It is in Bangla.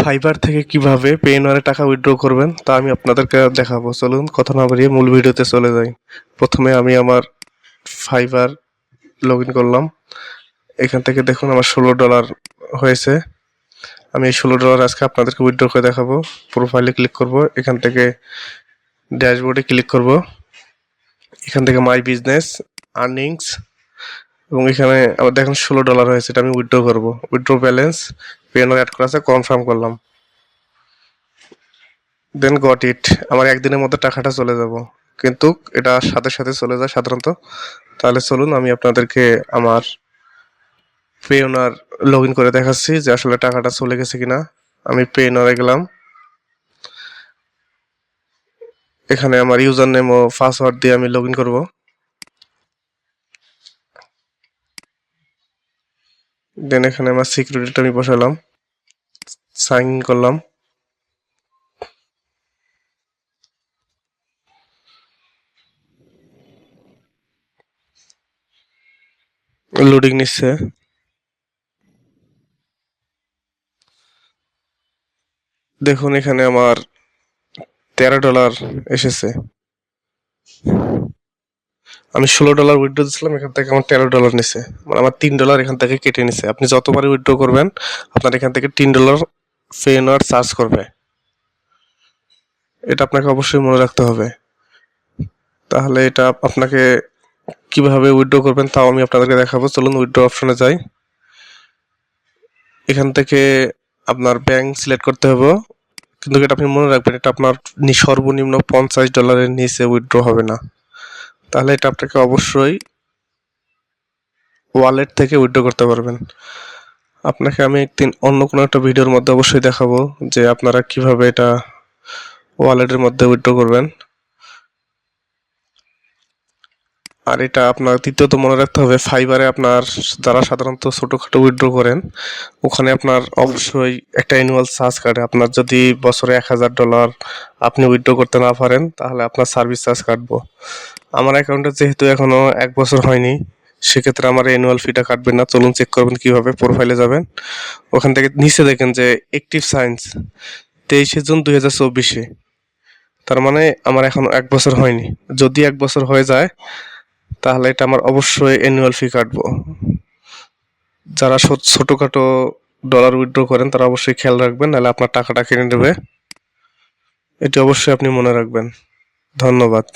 ফাইবার থেকে কিভাবে পেইনওয়ারে টাকা উইথড্র করবেন তা আমি আপনাদেরকে দেখাবো। চলুন কথা না বাড়িয়ে মূল ভিডিওতে চলে যাই। প্রথমে আমি আমার ফাইবার লগ ইন করলাম। এখান থেকে দেখুন আমার $16 হয়েছে। আমি এই $16 আজকে আপনাদেরকে উইথড্র করে দেখাবো। প্রোফাইলে ক্লিক করব, এখান থেকে ড্যাশবোর্ডে ক্লিক করব, এখান থেকে মাই বিজনেস আর্নিংস এবং এখানে আবার দেখুন $16 হয়েছে, এটা আমি উইথড্র করব। উইথড্র ব্যালেন্স পেইনওয়ার অ্যাড করা আছে, কনফার্ম করলাম, দেন গট ইট। আমার একদিনের মধ্যে টাকাটা চলে যাব, কিন্তু এটা সাথে সাথে চলে যায় সাধারণত। তাহলে চলুন আমি আপনাদেরকে আমার পেইনওয়ার লগ ইন করে দেখাচ্ছি যে আসলে টাকাটা চলে গেছে কিনা। আমি পেইনওয়ারে গেলাম, এখানে আমার ইউজার নেম ও পাসওয়ার্ড দিয়ে আমি লগ ইন করবো। দেন এখানে আমার সিকিউরিটিটা আমি বসালাম, সাইন ইন করলাম। লোডিং নিচ্ছে। দেখুন এখানে আমার $13 এসেছে। আমি $16 উইথড্র দিয়েছিলাম, এখান থেকে আমার $13 নিছে, মানে আমার $3 এখান থেকে কেটে নিছে। আপনি যতবারই উইথড্র করবেন আপনার এখান থেকে $3 পেইনওয়ার চার্জ করবে, এটা আপনাকে অবশ্যই মনে রাখতে হবে। তাহলে এটা আপনাকে কিভাবে উইথড্র করবেন তাও আমি আপনাদেরকে দেখাবো। চলুন উইথড্র অপশনে যাই। এখান থেকে আপনার ব্যাংক সিলেক্ট করতে হবে, কিন্তু এটা আপনি মনে রাখবেন এটা আপনার সর্বনিম্ন $50 নিচে উইথড্র হবে না। তাহলে এটা আপনাকে অবশ্যই ওয়ালেট থেকে উইথড্র করতে পারবেন। আপনাকে আমি একদিন অন্য কোনো একটা ভিডিওর মধ্যে অবশ্যই দেখাবো যে আপনারা কিভাবে এটা ওয়ালেটের মধ্যে উইথড্র করবেন। আর এটা আপনার তৃতীয়ত মনে রাখতে হবে, ফাইবারে আপনার যারা সাধারণত ছোটোখাটো উইথড্র করেন ওখানে আপনার অবশ্যই একটা অ্যানুয়াল চার্জ কাটে। আপনার যদি বছরে $1000 আপনি উইথড্র করতে না পারেন তাহলে আপনার সার্ভিস চার্জ কাটবো। আমার অ্যাকাউন্টে যেহেতু এখনও 1 বছর হয়নি, সেক্ষেত্রে আমার অ্যানুয়াল ফিটা কাটবে না। চলুন চেক করবেন কিভাবে। প্রোফাইলে যাবেন, ওখান থেকে নিচে দেখেন যে অ্যাক্টিভ সায়েন্স 23 জুন 2024, তার মানে আমার এখন 1 বছর হয়নি। যদি 1 বছর হয়ে যায় তাহলে এটা আমার অবশ্যই অ্যানুয়াল ফি কাটবো। যারা ছোটোখাটো ডলার উইথড্র করেন তারা অবশ্যই খেয়াল রাখবেন, নাহলে আপনার টাকাটা কেটে নেবে। এটি অবশ্যই আপনি মনে রাখবেন। ধন্যবাদ।